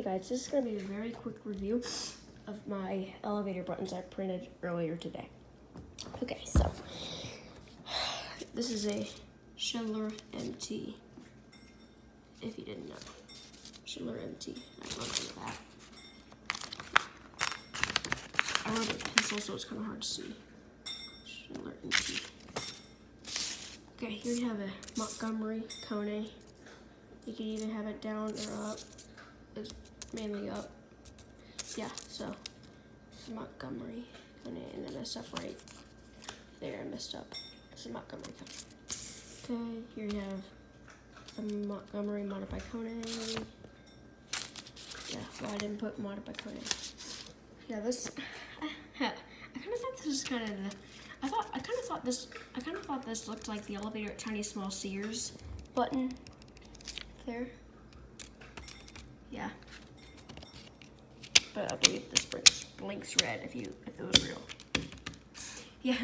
Guys, this is going to be a very quick review of my elevator buttons I printed earlier today. Okay, so this is a Schindler MT, if you didn't know. Schindler MT. I wrote that. I wrote it with pencil, so it's kind of hard to see. Schindler MT. Okay, here you have a Montgomery KONE. You can either have it down or up. It's mainly up. Yeah, so this is Montgomery KONE, and then I messed up right there. I messed up. This is Montgomery KONE. Okay, here you have a Montgomery modified KONE. Yeah, well, I didn't put modified KONE. Yeah, this. I kind of thought this was kind of the. I kind of thought this looked like the elevator at Tiny Small Sears button there. Yeah. But I believe this blinks red if it was real. Yeah,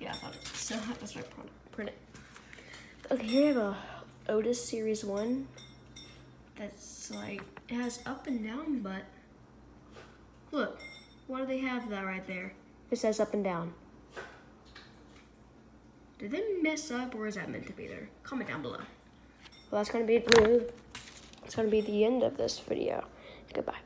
I thought it. So that's why I print it. Okay, here you have a OTIS Series 1. That's like, it has up and down, but look, why do they have that right there? It says up and down. Did they mess up, or is that meant to be there? Comment down below. Well, that's gonna be the end of this video. Goodbye.